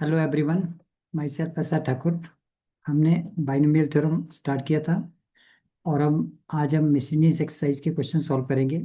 Hello everyone. Myself Prasad Thakur. हमने binomial theorem start किया था और हम आज मिसलेनियस एक्सरसाइज के क्वेश्चन सॉल्व करेंगे।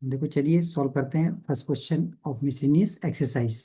देखो चलिए सॉल्व करते हैं। First question of miscellaneous exercise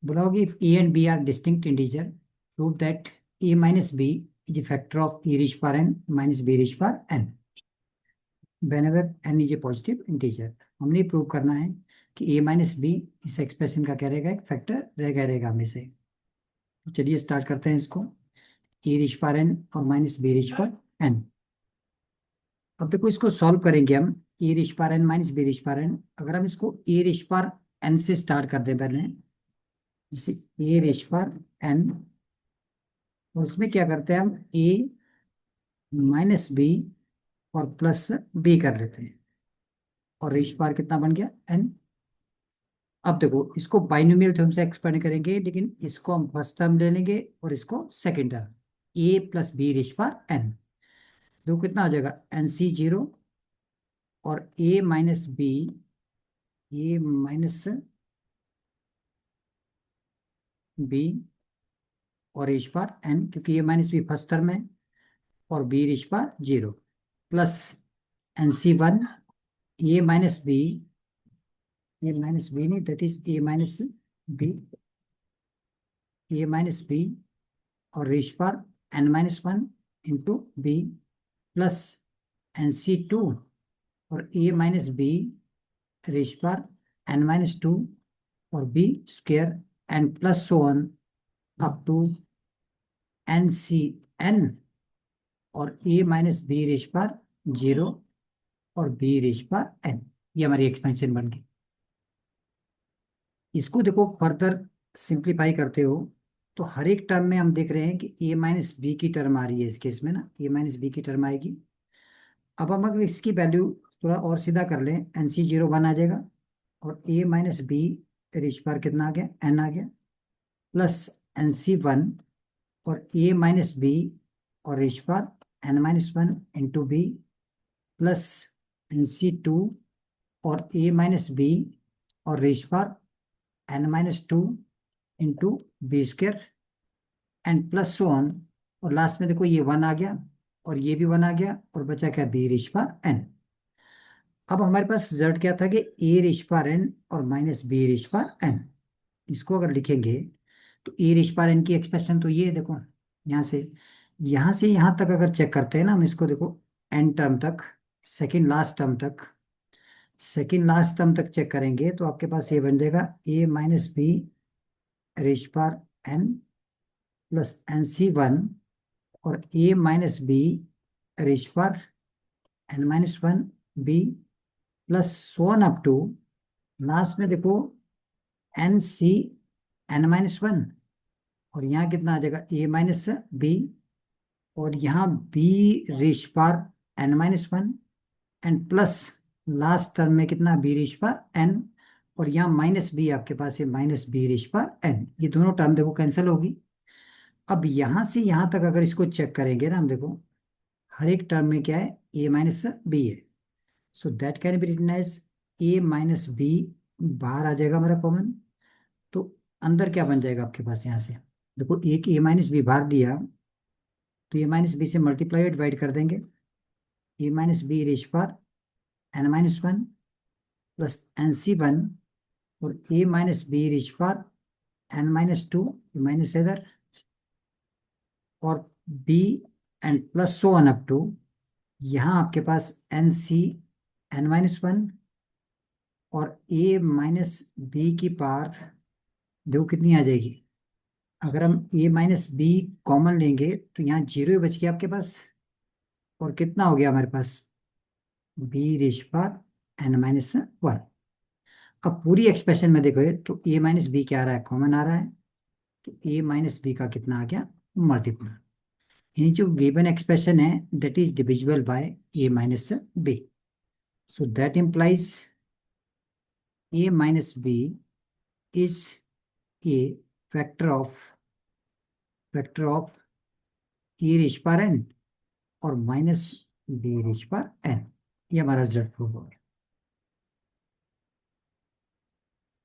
बोला होगा if A and B are distinct integer prove that A minus B is a factor of A rich power N minus B rich power N whenever n is a positive integer. हमने prove करना है कि ए minus B इस expression का क्या रहेगा, एक factor रहेगा हमें से। तो चलिए स्टार्ट करते हैं इसको। ए रिच पावर एन और minus B rich power N. अब देखो इसको सॉल्व करेंगे हम। A rich power N minus B rich power N, अगर हम इसको ए रिच पावर एन से स्टार्ट कर दें पहले, जैसे ए रिच पावर एन, तो उसमें क्या करते हैं हम ए माइनस बी और प्लस बी कर लेते हैं और रिच पावर कितना बन गया एन। अब देखो इसको बाइनोमियल थ्योरम से एक्सपेंड करेंगे, लेकिन इसको हम फर्स्ट टर्म ले लेंगे और इसको second term A plus B rich power N. देखो कितना हो जाएगा एन सी जीरो और A minus B, A minus B और एच बार एन, क्योंकि A minus B first term है, और B H bar zero, plus N C one A minus B नहीं, that is B A minus B और H बार N minus one into B, plus N C two और A minus B H bar N minus two और B square and plus so on up to N C N और A minus B raise पर zero और B raise पर N. ये हमारी expansion बन गई। इसको देखो फर्दर सिंप्लीफाई करते हो तो हर एक टर्म में हम देख रहे हैं कि ए माइनस बी की टर्म आ रही है। इस केस में ना ए माइनस बी की टर्म आएगी। अब हम अगर इसकी वैल्यू थोड़ा और सीधा कर लें, एन सी जीरो वन आ जाएगा और ए माइनस बी रेश पर कितना आ गया एन आ गया, प्लस एन सी वन और ए माइनस बी और रेश पर N minus one into B, plus N C two और ए माइनस बी और रेश पर N minus two into B square and plus so on. और लास्ट में देखो ये वन आ गया और ये भी वन आ गया और बचा क्या बी रेश पर एन। अब हमारे पास रिजल्ट क्या था कि ए रेश पर एन और माइनस बी रेश पर एन। इसको अगर लिखेंगे तो ए रेश पर एन की एक्सप्रेशन तो ये है, देखो यहाँ से यहाँ तक अगर चेक करते हैं ना हम इसको, देखो एन टर्म तक, सेकेंड लास्ट टर्म तक चेक करेंगे तो आपके पास ये बन जाएगा ए minus B raise power N plus N C one और A minus B raise power N minus one B, plus so on up to last में देखो N C N minus one और यहाँ कितना आ जाएगा ए माइनस बी और यहाँ B raise power N minus one and plus last term में कितना बी रेश पर एन और यहाँ माइनस बी आपके पास है माइनस बी रेश पर एन। ये दोनों टर्म देखो कैंसिल होगी। अब यहाँ से यहाँ तक अगर इसको चेक करेंगे ना हम, देखो हर एक टर्म में क्या है ए माइनस बी है। So that can be written as A minus B, बाहर आ जाएगा हमारा कॉमन, तो अंदर क्या बन जाएगा आपके पास यहाँ से, देखो एक ए माइनस बी बाहर दिया तो ए माइनस बी से मल्टीप्लाई डिवाइड कर देंगे, ए माइनस बी रेश पर N minus one plus N C one और A minus B raise power N minus two minus इधर और B and plus so on up to यहाँ आपके पास N C N minus one और A minus B की power देखो कितनी आ जाएगी। अगर हम ए माइनस बी कॉमन लेंगे तो यहाँ जीरो ही बच गया आपके पास और कितना हो गया हमारे पास B raise power N minus one. अब पूरी एक्सप्रेशन में देखो तो ए माइनस बी क्या आ रहा है, कॉमन आ रहा है, तो ए माइनस बी का कितना आ गया मल्टीपल। यानी जो गिवन एक्सप्रेशन है that is divisible by A minus B. So that implies A minus B is a factor of A raise पर एन और माइनस बी रेज पर एन। ये हमारा रिजल्ट प्रूव हो गया।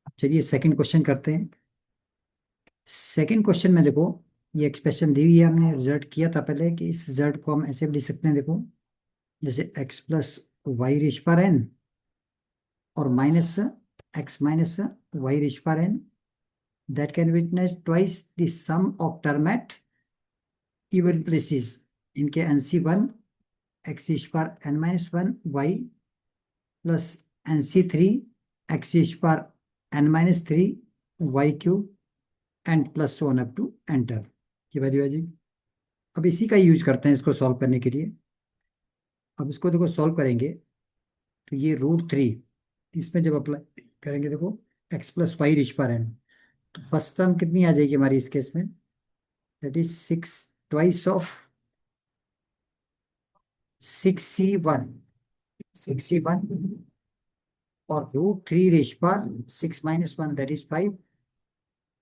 अब चलिए सेकंड क्वेश्चन करते हैं। सेकंड क्वेश्चन में देखो, ये एक्सप्रेशन दी हुई है, हमने रिजल्ट किया था पहले कि इस रिजल्ट को हम ऐसे भी लिख सकते हैं, देखो जैसे x प्लस वाई रेज पर एन और minus x minus Y raise पर N that can witness twice the sum of term at even places. इनके NC1 x इज पर n minus one Y plus NC3 x is पर n minus three Y cube and plus one up to enter की value है जी। अब इसी का use करते हैं इसको सॉल्व करने के लिए। अब इसको देखो सॉल्व करेंगे तो ये रूट 3, इसमें जब अप्लाई करेंगे देखो x plus Y rich power N, तो फर्स्ट टर्म कितनी आ जाएगी हमारी इस केस में, that is 6 twice of 6c1 और रूट 3 रेश पर 6 - 1 दैट इज 5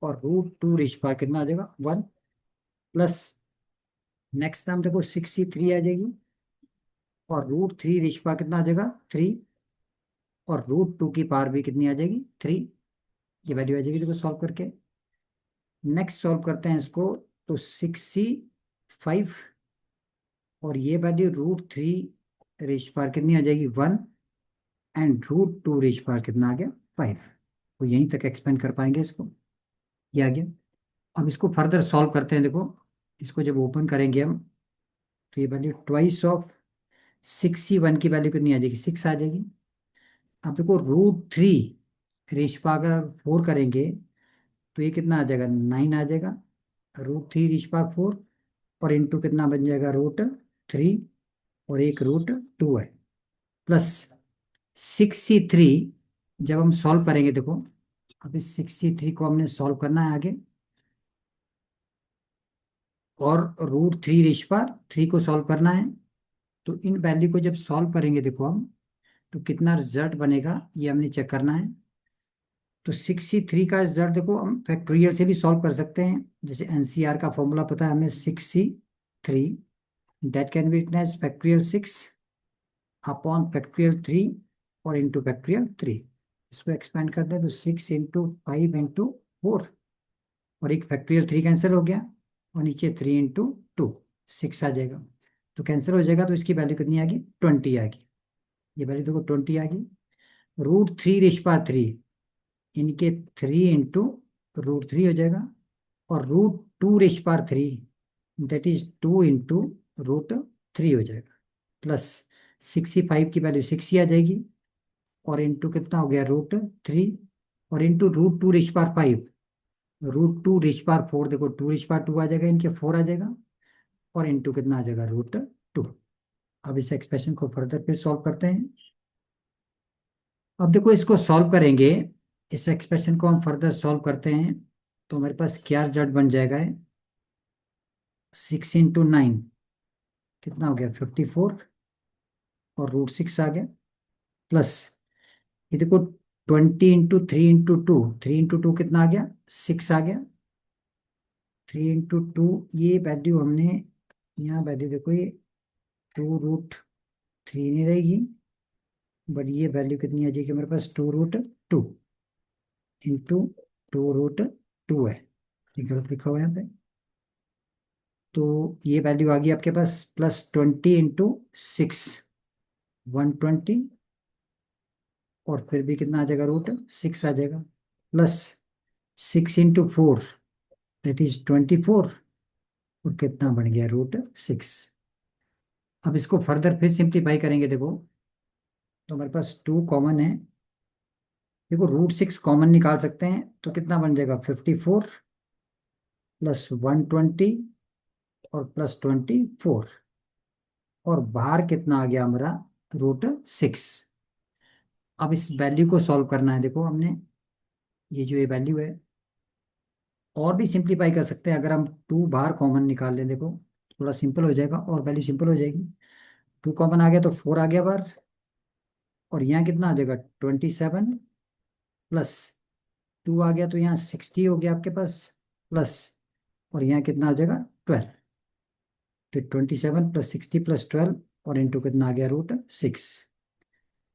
और रूट 2 रेश पर कितना आ जाएगा 1 प्लस नेक्स्ट टर्म देखो 6c3 आ जाएगी और रूट 3 रेश पर कितना आ जाएगा 3 और रूट 2 की पावर भी कितनी आ जाएगी 3। ये वैल्यू आ जाएगी देखो सॉल्व करके। नेक्स्ट सॉल्व करते हैं इसको, तो 6c5 और ये वैल्यू रूट 3 रेश पर कितनी आ जाएगी 1 एंड रूट 2 रेश पर कितना आ गया 5। तो यहीं तक एक्सपेंड कर पाएंगे इसको, ये आ गया। अब इसको फर्दर सॉल्व करते हैं देखो, इसको जब ओपन करेंगे हम तो ये वैल्यू ट्वाइस ऑफ 6c1 की वैल्यू कितनी आ जाएगी 6 आ जाएगी। अब देखो रूट 3 रेश पर अगर 4 करेंगे तो ये कितना आ जाएगा 9 आ जाएगा, रूट 3 रेश पर 4 और इंटू कितना बन जाएगा रूट 3 और एक रूट 2 है प्लस 6c3 जब हम सॉल्व करेंगे देखो, अब इस 6c3 को हमने सॉल्व करना है आगे और रूट 3 रेश पर 3 को सॉल्व करना है। तो इन वैल्यू को जब सॉल्व करेंगे देखो हम, तो कितना रिजल्ट बनेगा ये हमने चेक करना है। तो 6c3 का रिजल्ट देखो हम फैक्टोरियल से भी सॉल्व कर सकते हैं, जैसे एनसीआर का फॉर्मूला पता है हमें 6c3 that can be written as factorial 6 upon factorial 3 और इंटू फैक्टोरियल 3। इसको एक्सपेंड कर दें तो 6 × 5 × 4 और एक फैक्टोरियल 3 कैंसिल हो गया और नीचे 3 × 2 6 आ जाएगा, तो कैंसिल हो जाएगा तो इसकी वैल्यू कितनी आ गई 20 आ गई। ये वैल्यू देखो 20 आ गई। रूट 3 रेशपा 3 इनके 3 × रूट 3 हो जाएगा और रूट 2 रेशपा 3 दैट इज 2 × रूट 3 हो जाएगा प्लस 65 की वैल्यू 6 ही आ जाएगी और इंटू कितना हो गया रूट 3 और इंटू रूट 2 रेशपा 5 रूट 2 रेशपा 4 देखो 2 रेशपा 2 आ जाएगा, इनके 4 आ जाएगा और इंटू कितना आ जाएगा रूट 2। अब इस एक्सप्रेशन को फर्दर फिर सॉल्व करते हैं। अब देखो इसको सॉल्व करेंगे, इस एक्सप्रेशन को हम फर्दर सॉल्व करते हैं तो हमारे पास क्या रिजल्ट बन जाएगा है 6 × 9 कितना हो गया 54 और रूट 6 आ गया प्लस ये देखो 20 × 3 × 2 कितना आ गया 6 आ गया। 3 × 2 ये वैल्यू हमने यहाँ वैल्यू देखो ये 2√3 नहीं रहेगी बट ये वैल्यू कितनी आ जाएगी हमारे पास 2√2 इंटू 2√2 है, ये गलत लिखा हुआ है यहाँ पे। तो ये वैल्यू आ गई आपके पास +20 × 6 120 और फिर भी कितना आ जाएगा रूट 6 आ जाएगा प्लस 6 × 4 दैट इज 24 और कितना बन गया रूट 6। अब इसको फर्दर फिर सिंप्लीफाई करेंगे देखो, तो हमारे पास 2 कॉमन है, देखो रूट 6 कॉमन निकाल सकते हैं तो कितना बन जाएगा 54 प्लस 120 और +24 और बाहर कितना आ गया हमारा रूट 6। अब इस वैल्यू को सॉल्व करना है देखो हमने, ये जो ये वैल्यू है और भी सिंप्लीफाई कर सकते हैं, अगर हम 2 बाहर कॉमन निकाल लें देखो थोड़ा सिंपल हो जाएगा और वैल्यू सिंपल हो जाएगी। 2 कॉमन आ गया तो 4 आ गया बाहर और यहाँ कितना आ जाएगा 27 प्लस 2 आ गया तो यहाँ 60 हो गया आपके पास प्लस और यहाँ कितना आ जाएगा 12, तो 27 + 60 + 12 और इंटू कितना आ गया रूट 6।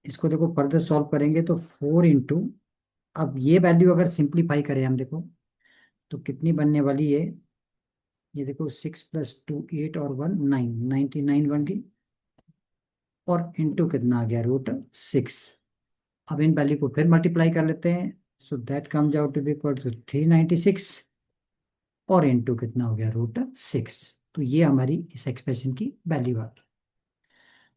इसको देखो फर्दर सॉल्व करेंगे तो 4 इंटू, अब ये वैल्यू अगर सिंप्लीफाई करें हम देखो तो कितनी बनने वाली है, ये देखो 6 + 2 8 और 1 9, 99 बन गई। और इंटू कितना आ गया, √6। अब इन वैल्यू को फिर मल्टीप्लाई कर लेते हैं, so that comes out to be equal to 396, और इंटू कितना हो गया, √6। तो ये हमारी इस एक्सप्रेशन की वैल्यू आ गई।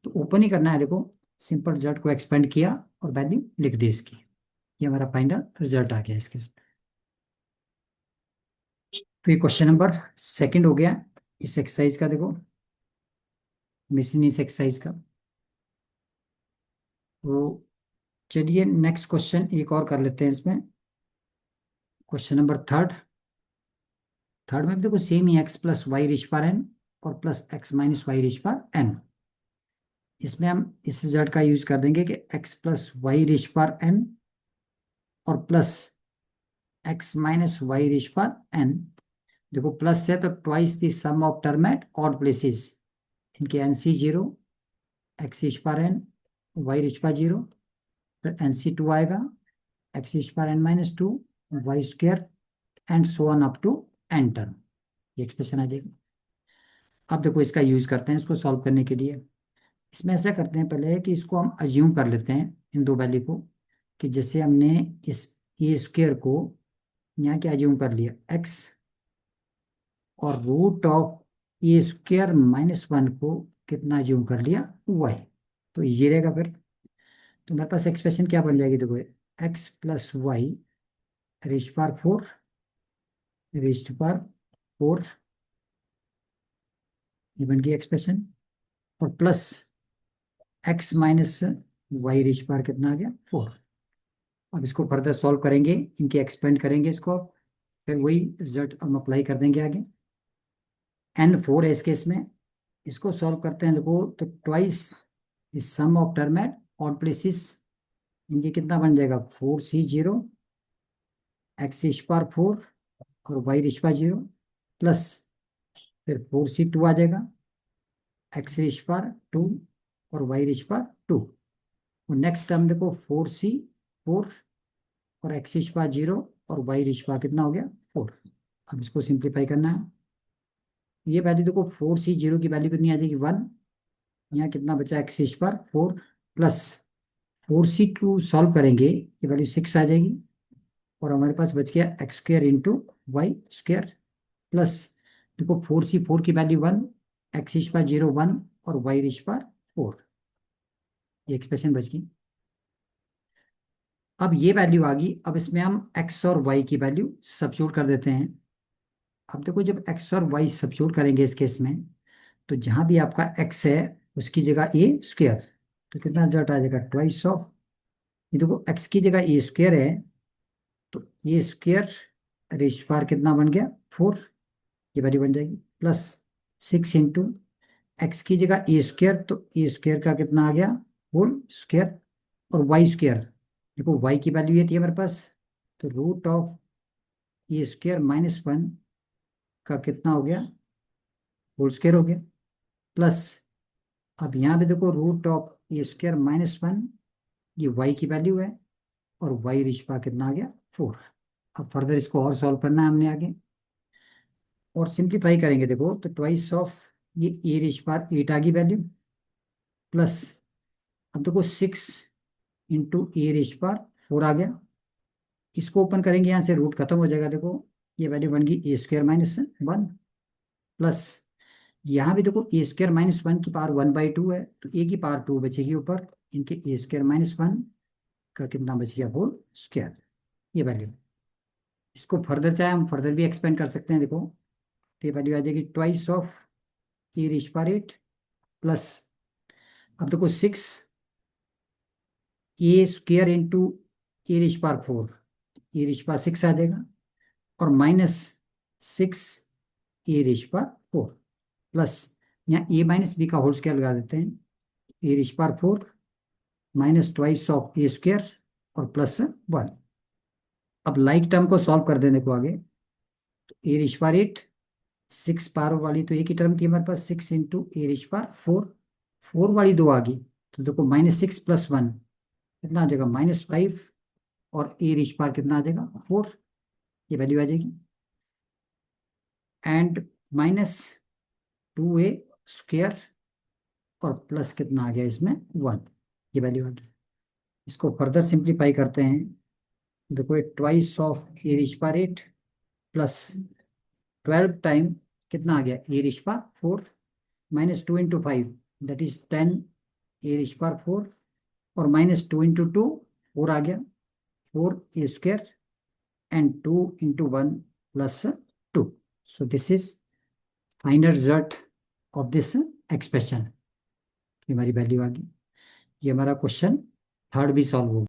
तो ओपन ही करना है, देखो सिंपल रिजल्ट को एक्सपेंड किया और वैल्यू लिख दी इसकी। ये हमारा फाइनल रिजल्ट आ गया इसके। तो ये क्वेश्चन नंबर सेकंड हो गया इस एक्सरसाइज का, देखो मिशन इस एक्सरसाइज का। तो चलिए नेक्स्ट क्वेश्चन एक और कर लेते हैं इसमें, क्वेश्चन नंबर थर्ड। थर्ड में भी देखो सेम ही x + y⁴n और +x - y⁴n। इसमें हम इस रिजल्ट का यूज कर देंगे कि x + y⁴n और +x - y⁴n। देखो प्लस है तो twice the sum of term at odd places, इनके NC 0, x⁴n y⁴0, फिर NC 2 आएगा, x⁴n - 2 y² and so on up to n term. ये एक्सप्रेशन आ जाएगी। अब देखो इसका यूज करते हैं इसको सॉल्व करने के लिए। इसमें ऐसा करते हैं पहले कि इसको हम अज्यूम कर लेते हैं इन दो वैल्यू को, कि जैसे हमने इस a² को यहाँ क्या अज्यूम कर लिया, x, और √(a²-1) को कितना अज्यूम कर लिया, y। तो इजी रहेगा फिर। तो मेरे पास एक्सप्रेशन क्या बन जाएगी, देखो x + y⁴ raised to power 4, ये बन गई एक्सप्रेशन, और प्लस x - y⁴ कितना आ गया, 4। अब इसको फर्दर सॉल्व करेंगे, इनके एक्सपेंड करेंगे इसको, फिर वही रिजल्ट हम अप्लाई कर देंगे आगे। n4 है इस केस में, इसको सॉल्व करते हैं देखो, तो ट्वाइस इस sum of term at odd places, इनके कितना बन जाएगा, 4C0 x⁴4 और y⁴0, प्लस फिर 4C2 आ जाएगा, x⁴2 और y⁴2। और नेक्स्ट टर्म देखो 4C4 और x⁴0 और y⁴ कितना हो गया, 4। अब इसको सिंप्लीफाई करना है। ये वैल्यू देखो 4C0 की वैल्यू कितनी आ जाएगी, 1। यहाँ कितना बचा, x⁴4 प्लस 4C2 सॉल्व करेंगे, ये वैल्यू 6 आ जाएगी, और हमारे पास बच गया x² × y², प्लस देखो 4C4 की वैल्यू 1, x⁴0 1 और y⁴4। ये एक्सप्रेशन बच गई। अब ये वैल्यू आ गई, अब इसमें हम x और y की वैल्यू सब्स्टिट्यूट कर देते हैं। अब देखो जब x और y सब्स्टिट्यूट करेंगे इस केस में, तो जहां भी आपका x है उसकी जगह a², तो कितना रिजल्ट आ जाएगा, ट्वाइस ऑफ, ये देखो x की जगह a² है, तो a² कितना बन गया, 4, ये वैल्यू बन जाएगी, प्लस 6 इंटू एक्स की जगह a², तो a² का कितना आ गया, होल स्क्वायर, और y², देखो y की वैल्यू ये थी हमारे पास, तो √(a²-1) का कितना हो गया, होल स्क्वायर हो गया, प्लस अब यहाँ पे देखो √(a²-1) ये y की वैल्यू है, और y⁴ कितना आ गया, 4। अब फर्दर इसको और सॉल्व करना है हमने आगे, और सिंप्लीफाई करेंगे देखो, तो ट्वाइस ऑफ ये a⁴ 8 आ गई वैल्यू, प्लस अब देखो 6 इंटू a⁴4 आ गया। इसको ओपन करेंगे, यहाँ से रूट खत्म हो जाएगा, देखो ये वैल्यू बन गई a² - 1, प्लस यहाँ भी देखो a² - 1 की पावर 1/2 है, तो a की पावर 2 बचेगी ऊपर, इनके a² - 1 का कितना बच गया, होल स्क्वायर, ये वैल्यू। इसको फर्दर चाहे हम फर्दर भी एक्सपेंड कर सकते हैं, देखो तो ये वैल्यू आ जाएगी ट्वाइस ऑफ a⁴8, प्लस अब देखो 6 a² इंटू a⁴4, a⁴6 आ जाएगा, और माइनस 6 a⁴4, प्लस यहाँ a - b का होल स्क्वायर लगा देते हैं, a⁴4 minus twice of a² और प्लस 1। अब लाइक टर्म को सॉल्व कर देने को आगे, तो a⁴8 6 पावर वाली तो एक ही टर्म थी हमारे पास, 6 इंटू a⁴4, 4 वाली 2 आ गई, तो देखो -6 + 1 कितना आ जाएगा, -5, और a⁴ कितना आ जाएगा, 4, ये वैल्यू आ जाएगी। एंड माइनस 2a² और प्लस कितना आ गया इसमें 1, ये वैल्यू आ गई। इसको फर्दर सिंप्लीफाई करते हैं। देखो ये twice of a⁻8 plus 12 time कितना आ गया a⁴ minus 2 × 5 that is 10 a⁴ और माइनस 2 × 2 4 आ गया 4a² and 2 × 1 plus 2। So this is final result of this expression. हमारी वैल्यू आ गई। ये हमारा क्वेश्चन थर्ड भी सॉल्व हो